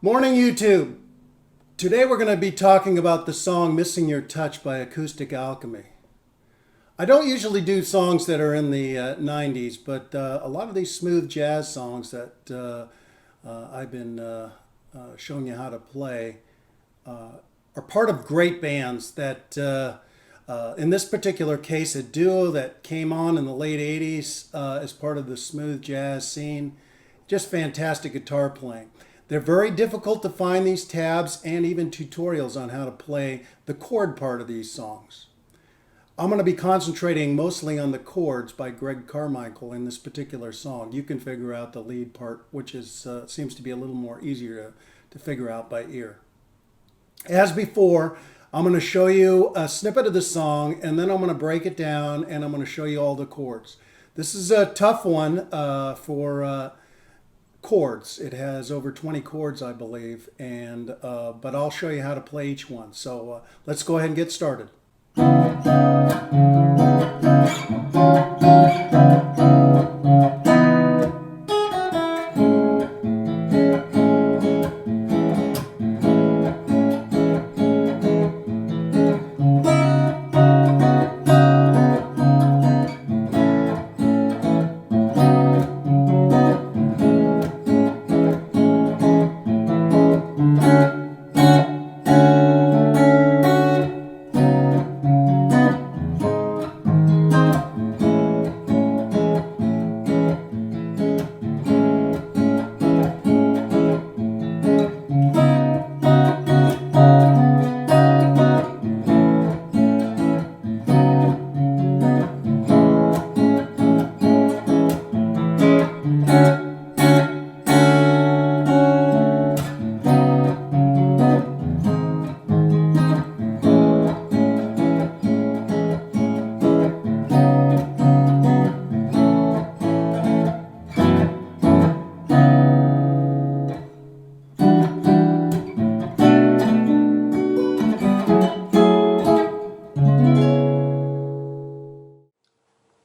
Morning, YouTube. Today we're going to be talking about the song Missing Your Touch by Acoustic Alchemy. I don't usually do songs that are in the 90s, but a lot of these smooth jazz songs that I've been showing you how to play are part of great bands that, in this particular case, a duo that came on in the late 80s as part of the smooth jazz scene. Just fantastic guitar playing. They're very difficult to find, these tabs, and even tutorials on how to play the chord part of these songs. I'm going to be concentrating mostly on the chords by Greg Carmichael in this particular song. You can figure out the lead part, which is seems to be a little more easier to figure out by ear. As before, I'm going to show you a snippet of the song, and then I'm going to break it down, and I'm going to show you all the chords. This is a tough one for chords. It has over 20 chords, I believe, and but I'll show you how to play each one. So let's go ahead and get started.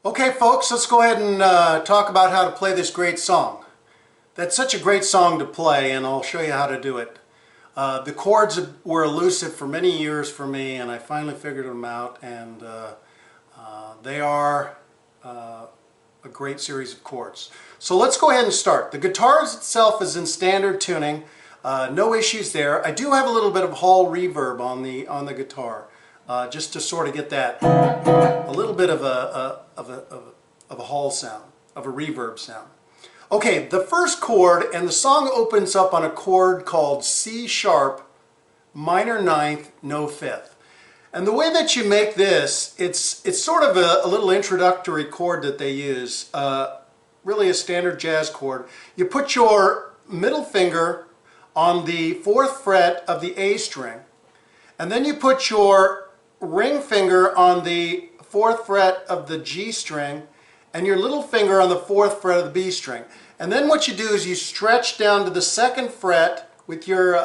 Okay, folks, let's go ahead and talk about how to play this great song. That's such a great song to play, and I'll show you how to do it. The chords were elusive for many years for me, and I finally figured them out, and they are a great series of chords. So let's go ahead and start. The guitar itself is in standard tuning, no issues there. I do have a little bit of hall reverb on the guitar. Just to sort of get that a little bit of a hall sound, of a reverb sound. Okay, the first chord, and the song opens up on a chord called C sharp, minor ninth, no fifth. And the way that you make this, it's sort of a little introductory chord that they use, really a standard jazz chord. You put your middle finger on the 4th fret of the A string, and then you put your ring finger on the 4th fret of the G string and your little finger on the 4th fret of the B string. And then what you do is you stretch down to the 2nd fret with your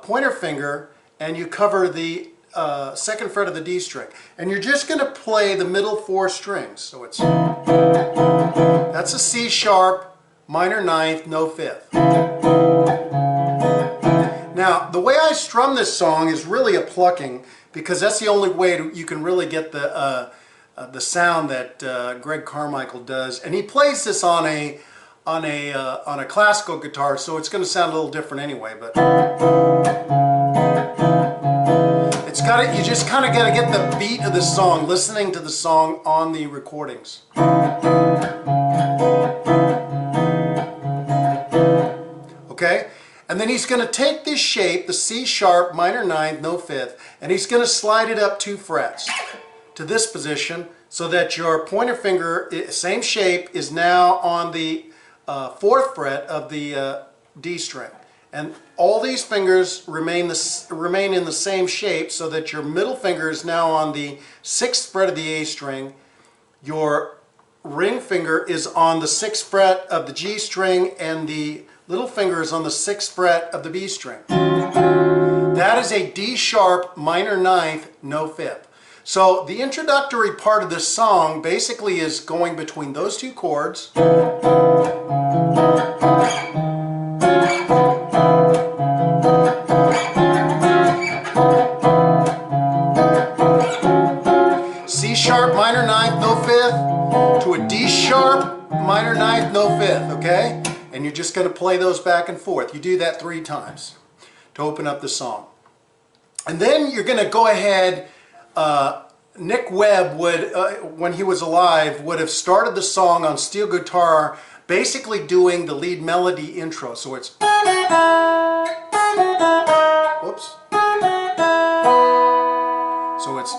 pointer finger, and you cover the 2nd fret of the D string. And you're just going to play the middle 4 strings. So that's a C sharp, minor ninth, no fifth. Now, the way I strum this song is really a plucking, because that's the only way you can really get the sound that Greg Carmichael does. And he plays this on a classical guitar, so it's going to sound a little different anyway. But you just kind of got to get the beat of the song, listening to the song on the recordings. Okay? And then he's going to take this shape, the C sharp, minor ninth, no fifth, and he's going to slide it up 2 frets to this position so that your pointer finger, same shape, is now on the 4th fret of the D string. And all these fingers remain in the same shape, so that your middle finger is now on the 6th fret of the A string, your ring finger is on the 6th fret of the G string, and the little finger is on the 6th fret of the B string. That is a D sharp, minor ninth, no fifth. So the introductory part of this song basically is going between those two chords to a D sharp, minor ninth, no fifth, okay? And you're just going to play those back and forth. You do that 3 times to open up the song. And then you're going to go ahead, Nick Webb would, when he was alive, would have started the song on steel guitar, basically doing the lead melody intro. So it's, whoops. So it's,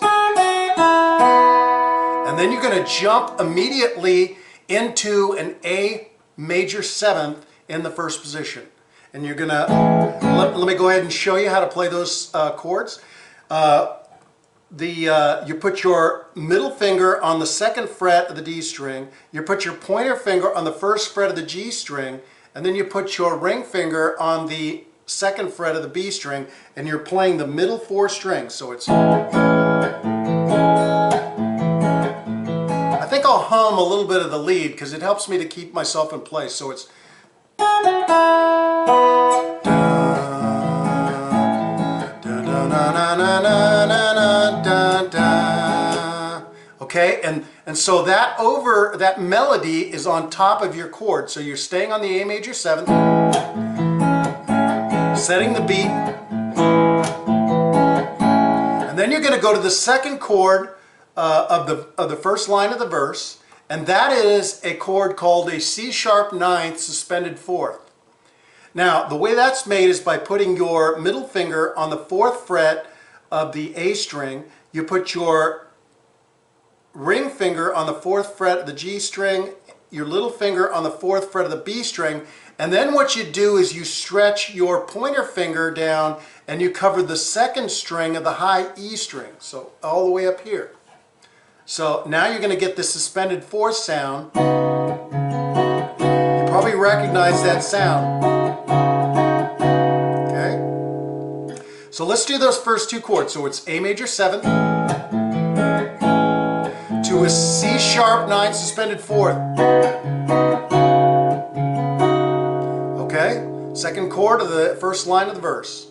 and then you're going to jump immediately into an A major 7th in the first position. And you're going to, let me go ahead and show you how to play those chords. You put your middle finger on the 2nd fret of the D string, you put your pointer finger on the 1st fret of the G string, and then you put your ring finger on the 2nd fret of the B string, and you're playing the middle 4 strings. So it's, I think I'll hum a little bit of the lead because it helps me to keep myself in place. So it's, okay, and so that melody is on top of your chord. So you're staying on the A major 7th, setting the beat, and then you're going to go to the 2nd chord of the first line of the verse, and that is a chord called a C sharp 9th suspended 4th. Now, the way that's made is by putting your middle finger on the 4th fret of the A string, you put your ring finger on the 4th fret of the G string, your little finger on the 4th fret of the B string, and then what you do is you stretch your pointer finger down and you cover the 2nd string of the high E string, so all the way up here. So now you're going to get the suspended 4th sound. You probably recognize that sound. Okay? So let's do those first 2 chords. So it's A major 7th to a C sharp 9th suspended 4th. Okay? 2nd chord of the first line of the verse.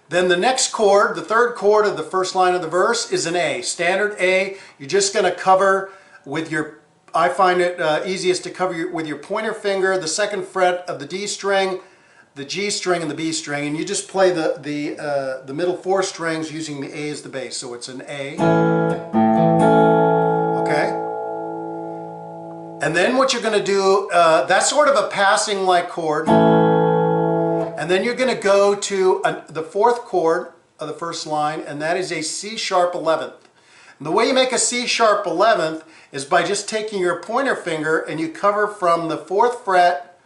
Then the next chord, the 3rd chord of the first line of the verse, is an A. Standard A. You're just going to cover with your, I find it easiest to cover with your pointer finger, the 2nd fret of the D string, the G string, and the B string, and you just play the middle 4 strings using the A as the bass. So it's an A. Okay? And then what you're going to do, that's sort of a passing like chord. And then you're going to go to the 4th chord of the first line, and that is a C sharp 11th. And the way you make a C sharp 11th is by just taking your pointer finger and you cover from the 4th fret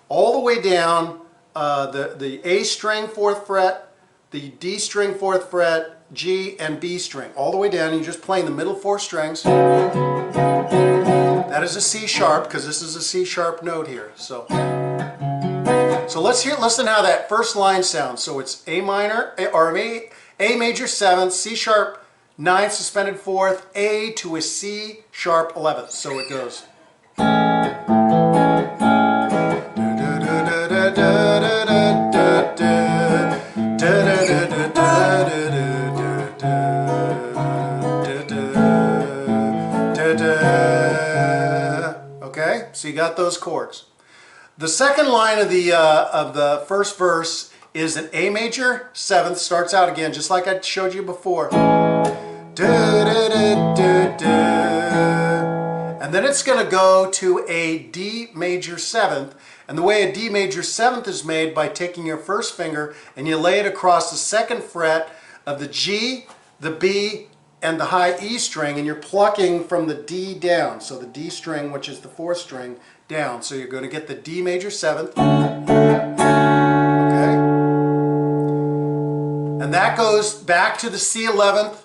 all the way down the A string 4th fret, the D string 4th fret, G and B string, all the way down, and you're just playing the middle 4 strings. That is a C sharp because this is a C sharp note here. So listen how that first line sounds. So it's A minor, or A major 7th, C sharp 9th suspended 4th, A to a C sharp 11th. So it goes. Okay, so you got those chords. The second line of the first verse is an A major 7th, starts out again just like I showed you before. And then it's going to go to a D major 7th, and the way a D major 7th is made by taking your first finger and you lay it across the 2nd fret of the G, the B, and the high E string, and you're plucking from the D down, so the D string, which is the 4th string, down. So you're going to get the D major 7th. Okay? And that goes back to the C 11th,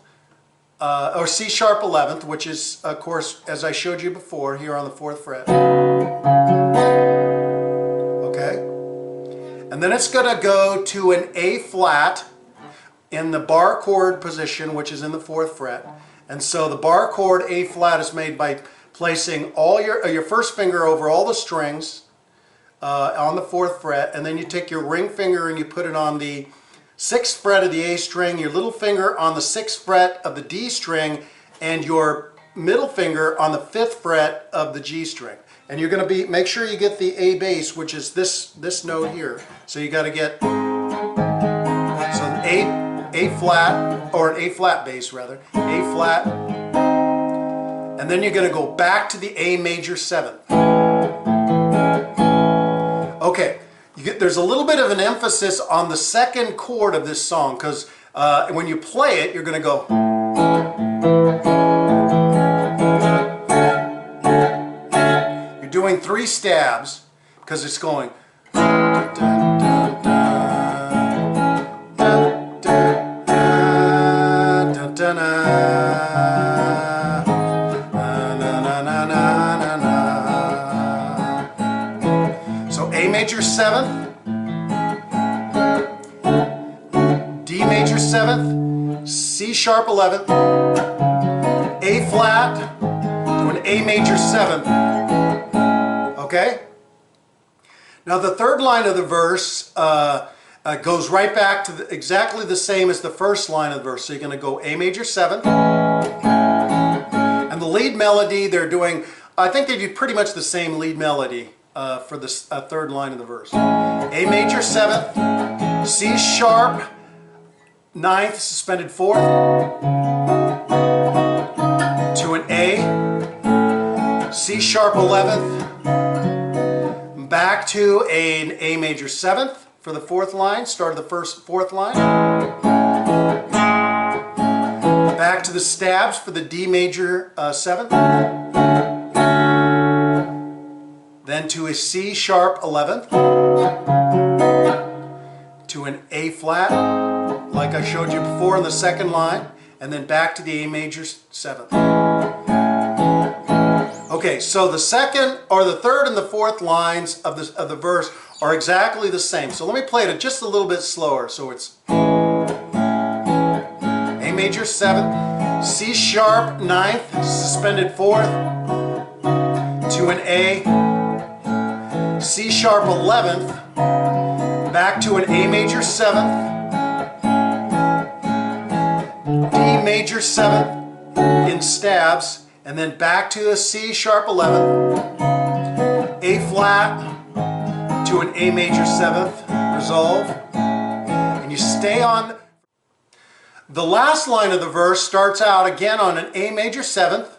or C sharp 11th, which is, of course, as I showed you before, here on the 4th fret. Okay? And then it's going to go to an A flat in the bar chord position, which is in the 4th fret. And so the bar chord A flat is made by placing all your first finger over all the strings on the 4th fret, and then you take your ring finger and you put it on the 6th fret of the A string, your little finger on the 6th fret of the D string, and your middle finger on the 5th fret of the G string. And you're going to make sure you get the A bass, which is this note here. So you got to get A flat, or an A flat bass rather, A flat, and then you're going to go back to the A major 7th. Okay, there's a little bit of an emphasis on the second chord of this song, because when you play it, you're going to go. You're doing 3 stabs, because it's going. So A major 7th, D major 7th, C sharp 11th, A flat to an A major 7th. Okay? Now the third line of the verse goes right back to exactly the same as the first line of the verse. So you're going to go A major 7th. And the lead melody, they're doing, I think they do pretty much the same lead melody for the third line of the verse. A major 7th, C sharp 9th, suspended 4th, to an A, C sharp 11th, back to an A major 7th for the 4th line, start of the 4th line, back to the stabs for the D major 7th, then to a C sharp 11th, to an A flat, like I showed you before in the second line, and then back to the A major 7th. Okay, so the second, or the third and the 4th lines of the verse are exactly the same. So let me play it just a little bit slower. So it's A major 7th, C sharp 9th, suspended 4th, to an A, C sharp 11th, back to an A major 7th, D major 7th in stabs, and then back to a C sharp 11th, A flat to an A major 7th, resolve, and you stay on. The last line of the verse starts out again on an A major 7th,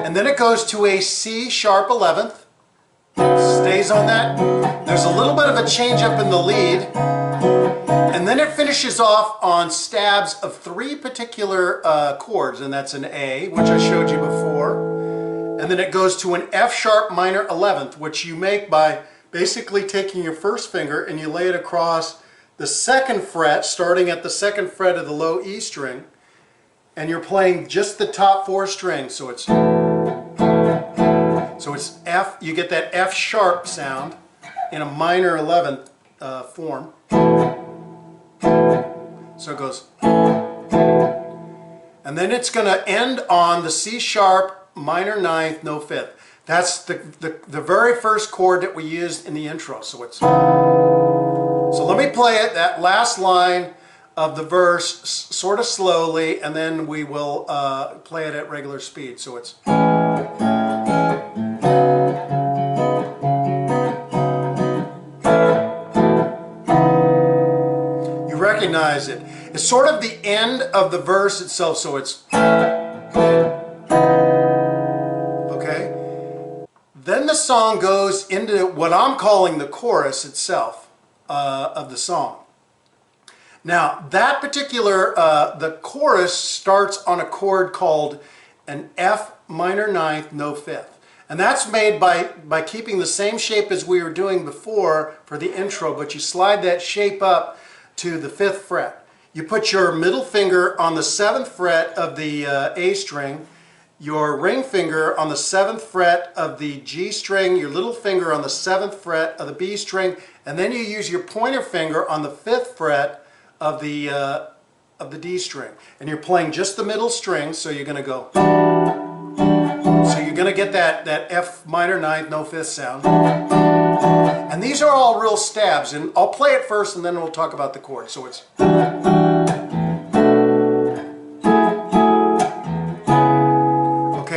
and then it goes to a C sharp 11th, stays on that. There's a little bit of a change up in the lead, and then it finishes off on stabs of 3 particular chords, and that's an A, which I showed you before, and then it goes to an F sharp minor 11th, which you make by basically taking your first finger and you lay it across the 2nd fret, starting at the 2nd fret of the low E string, and you're playing just the top 4 strings. So it's F, you get that F sharp sound in a minor 11th form. So it goes, and then it's going to end on the C sharp minor 9th, no 5th. That's the very first chord that we used in the intro. So it's, so let me play it, that last line of the verse sort of slowly, and then we will play it at regular speed. So it's, you recognize it. It's sort of the end of the verse itself, so it's, okay? Then the song goes into what I'm calling the chorus itself of the song. Now, that particular, the chorus starts on a chord called an F minor 9th, no 5th. And that's made by keeping the same shape as we were doing before for the intro, but you slide that shape up to the 5th fret. You put your middle finger on the 7th fret of the A string, your ring finger on the 7th fret of the G string, your little finger on the 7th fret of the B string, and then you use your pointer finger on the 5th fret of the D string. And you're playing just the middle string, so you're going to go. So you're going to get that F minor 9th, no 5th sound. And these are all real stabs, and I'll play it first and then we'll talk about the chord. So it's,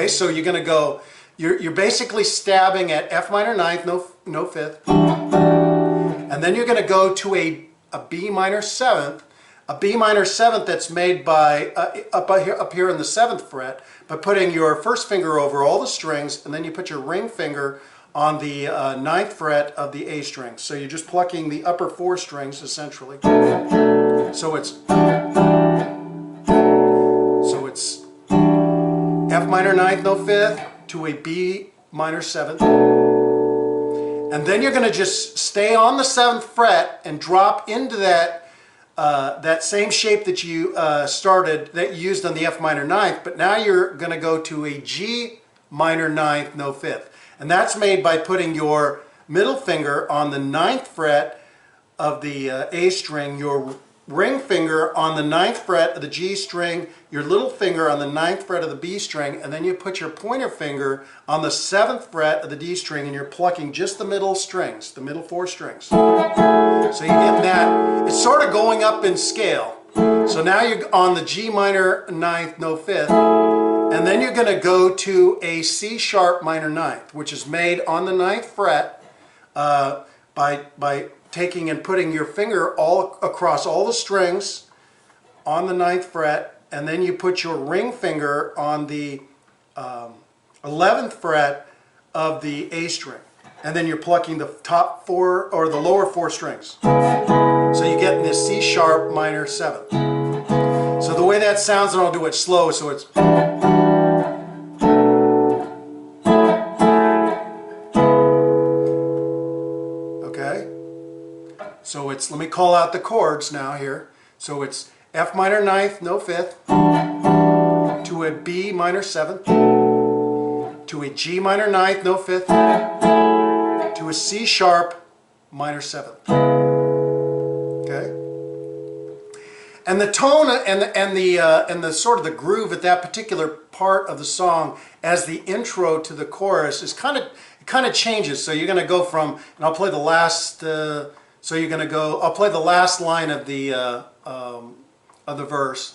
Okay, so you're going to go, you're basically stabbing at F minor ninth, no fifth, and then you're going to go to a B minor seventh, that's made by up here in the 7th fret by putting your first finger over all the strings, and then you put your ring finger on the 9th fret of the A string. So you're just plucking the upper 4 strings essentially. So it's F minor ninth, no fifth to a B minor 7th. And then you're going to just stay on the 7th fret and drop into that same shape that you that you used on the F minor ninth, but now you're going to go to a G minor ninth, no fifth. And that's made by putting your middle finger on the 9th fret of the A string, your ring finger on the 9th fret of the G string, your little finger on the 9th fret of the B string, and then you put your pointer finger on the 7th fret of the D string, and you're plucking just the middle strings, the middle 4 strings. So you get that. It's sort of going up in scale. So now you're on the G minor ninth, no fifth, and then you're going to go to a C sharp minor ninth, which is made on the 9th fret by taking and putting your finger all across all the strings on the 9th fret, and then you put your ring finger on the 11th fret of the A string, and then you're plucking the top 4 or the lower 4 strings. So you get this C sharp minor 7th. So the way that sounds, and I'll do it slow, so it's okay. So it's, let me call out the chords now here. So it's F minor ninth, no fifth, to a B minor 7th, to a G minor ninth, no fifth, to a C sharp minor 7th. Okay? And the tone and the sort of the groove at that particular part of the song as the intro to the chorus is kind of changes. So you're going to go from, and I'll play the last so you're going to go, I'll play the last line of the verse.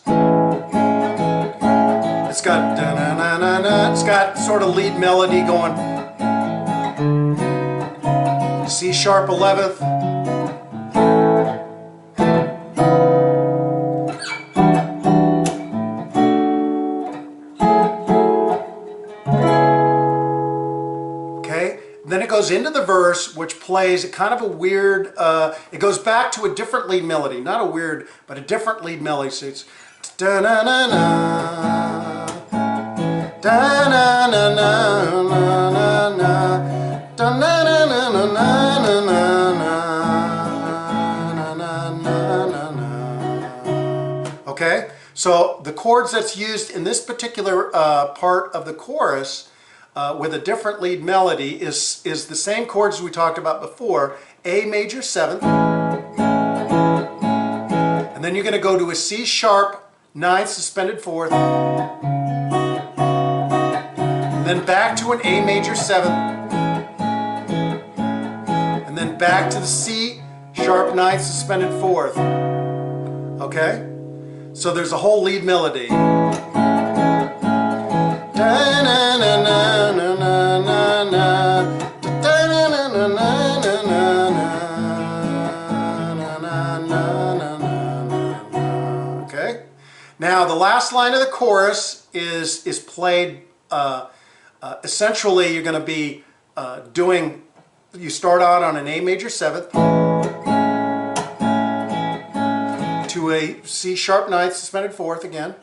It's got da-na-na-na-na, it's got sort of lead melody going. C sharp 11th. Okay, then it goes into the verse, which plays kind of a weird, it goes back to a different lead melody, not a weird, but a different lead melody. So it's da-na-na-na, da-na-na-na-na-na-na, da-na-na-na-na-na-na-na-na-na. Okay, so the chords that's used in this particular part of the chorus with a different lead melody is the same chords we talked about before, A major 7th, and then you're going to go to a C sharp 9th suspended 4th, and then back to an A major 7th, and then back to the C sharp 9th suspended 4th. Okay? So there's a whole lead melody. Okay? Now the last line of the chorus is played essentially you're going to be doing, you start out on an A major 7th to a C sharp 9th suspended 4th again,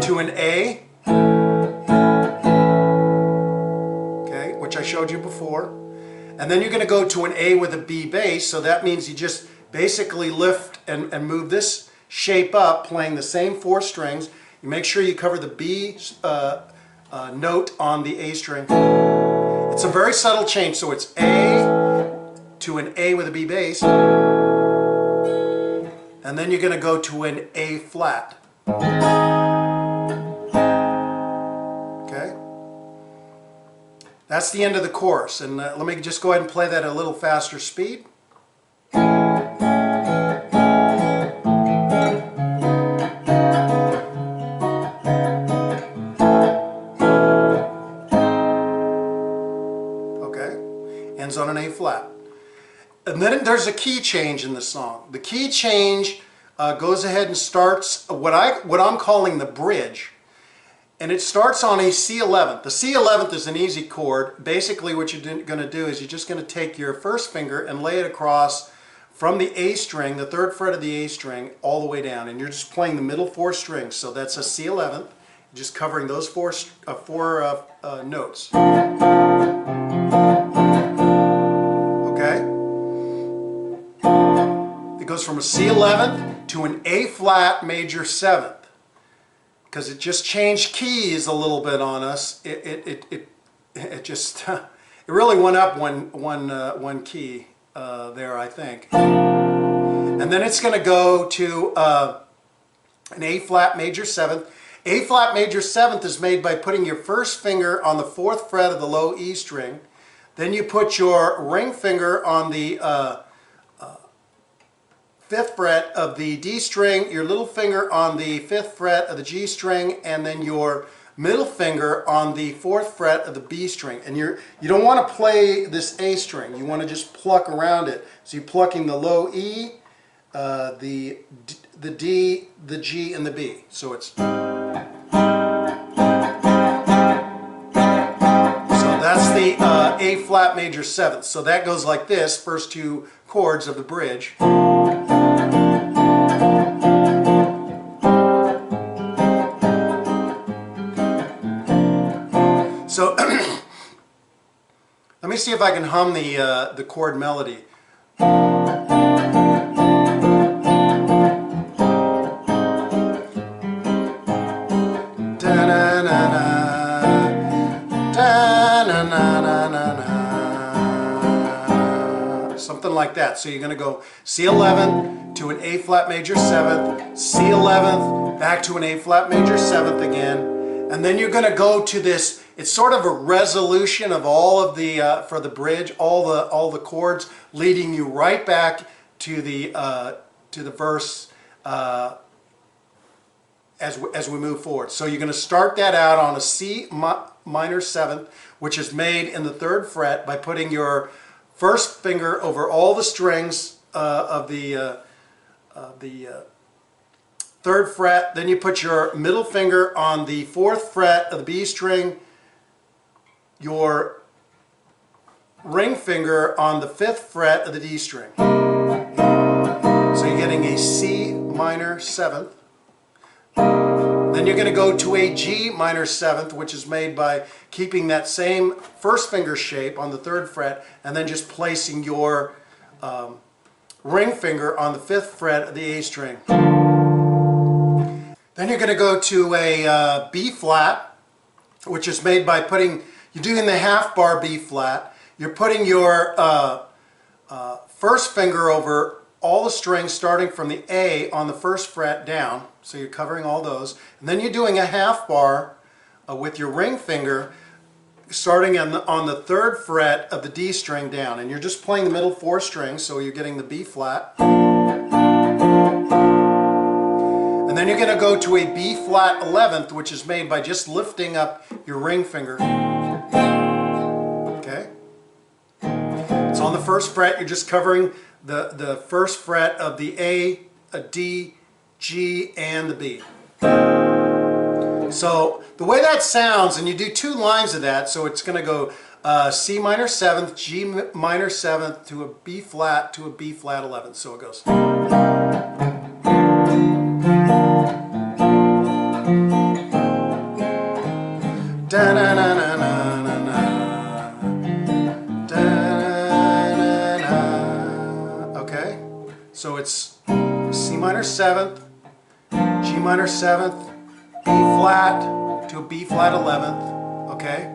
to an A, okay, which I showed you before, and then you're going to go to an A with a B bass, so that means you just basically lift and move this shape up, playing the same 4 strings. You make sure you cover the B note on the A string. It's a very subtle change, so it's A to an A with a B bass, and then you're going to go to an A flat. Okay? That's the end of the chorus, and let me just go ahead and play that at a little faster speed. And then there's a key change in the song. The key change goes ahead and starts what I'm calling the bridge. And it starts on a C11th. The C11th is an easy chord. Basically what you're going to do is you're just going to take your first finger and lay it across from the A string, the 3rd fret of the A string, all the way down. And you're just playing the middle 4 strings. So that's a C11th, just covering those four notes. Okay? It goes from a C11th to an A flat major 7th. Because it just changed keys a little bit on us. It just it really went up one key there, I think. And then it's going to go to an A flat major 7th. A flat major 7th is made by putting your first finger on the 4th fret of the low E string. Then you put your ring finger on the 5th fret of the D string, your little finger on the 5th fret of the G string, and then your middle finger on the 4th fret of the B string. And you don't want to play this A string. You want to just pluck around it. So you're plucking the low E, the D, the G, and the B. So it's... So that's the A flat major 7th. So that goes like this, first 2 chords of the bridge. So let me see if I can hum the chord melody. Something like that. So you're going to go C11 to an A flat major 7th, C11th, back to an A flat major 7th again. And then you're going to go to this, it's sort of a resolution of all of the, for the bridge, all the chords, leading you right back to the verse as we move forward. So you're going to start that out on a C minor 7th, which is made in the 3rd fret by putting your first finger over all the strings of the 3rd fret, then you put your middle finger on the 4th fret of the B string, your ring finger on the 5th fret of the D string. So you're getting a C minor 7th. Then you're going to go to a G minor 7th, which is made by keeping that same first finger shape on the 3rd fret and then just placing your ring finger on the 5th fret of the A string. Then you're going to go to a B flat, which is made by you're doing the half bar B flat. You're putting your first finger over all the strings starting from the A on the 1st fret down. So you're covering all those. And then you're doing a half bar with your ring finger starting on the 3rd fret of the D string down. And you're just playing the middle 4 strings, so you're getting the B flat. And then you're going to go to a B flat 11th, which is made by just lifting up your ring finger. Okay? It's on the 1st fret. You're just covering the 1st fret of the A, D, G, and the B. So the way that sounds, and you do 2 lines of that, so it's going to go C minor 7th, G minor 7th to a B flat 11th. So it goes. Da na na na na na na. Da na na. Okay, so it's C minor 7th, G minor 7th, B flat to a B flat 11th. Okay,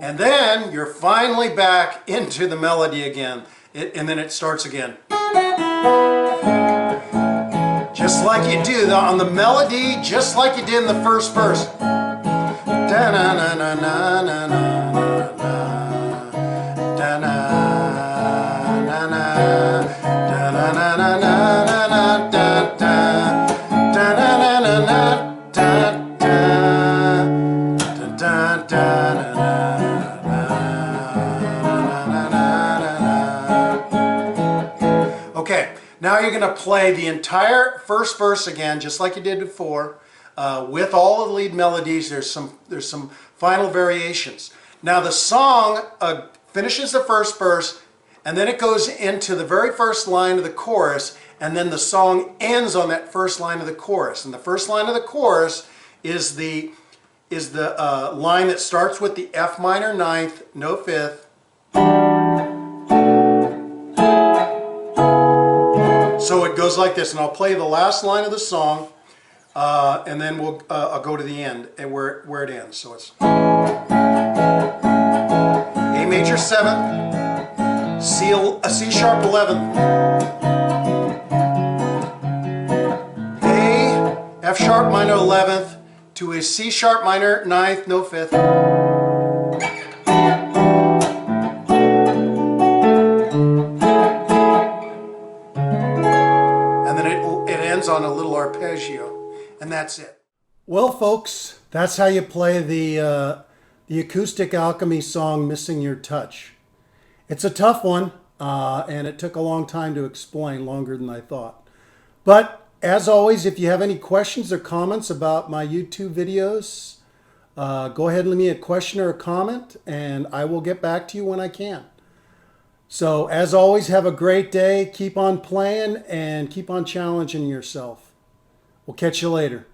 and then you're finally back into the melody again, and then it starts again. Just like you do on the melody, just like you did in the first verse. Da na na na na na na na. Da na na na. Da na na na na na da da. Da na na na na da da. Da da da na na na na na na na. to play the entire first verse again, just like you did before, with all of the lead melodies. There's some final variations. Now the song finishes the first verse, and then it goes into the very first line of the chorus, and then the song ends on that first line of the chorus. And the first line of the chorus is the line that starts with the F minor ninth, no fifth. So it goes like this, and I'll play the last line of the song, and then I'll go to the end and where it ends. So it's A major 7th, C sharp 11th, A, F sharp minor 11th, to a C sharp minor 9th, no 5th. And then it ends on a little arpeggio, and that's it. Well, folks, that's how you play the Acoustic Alchemy song, Missing Your Touch. It's a tough one, and it took a long time to explain, longer than I thought. But as always, if you have any questions or comments about my YouTube videos, go ahead and leave me a question or a comment, and I will get back to you when I can. So, as always, have a great day. Keep on playing and keep on challenging yourself. We'll catch you later.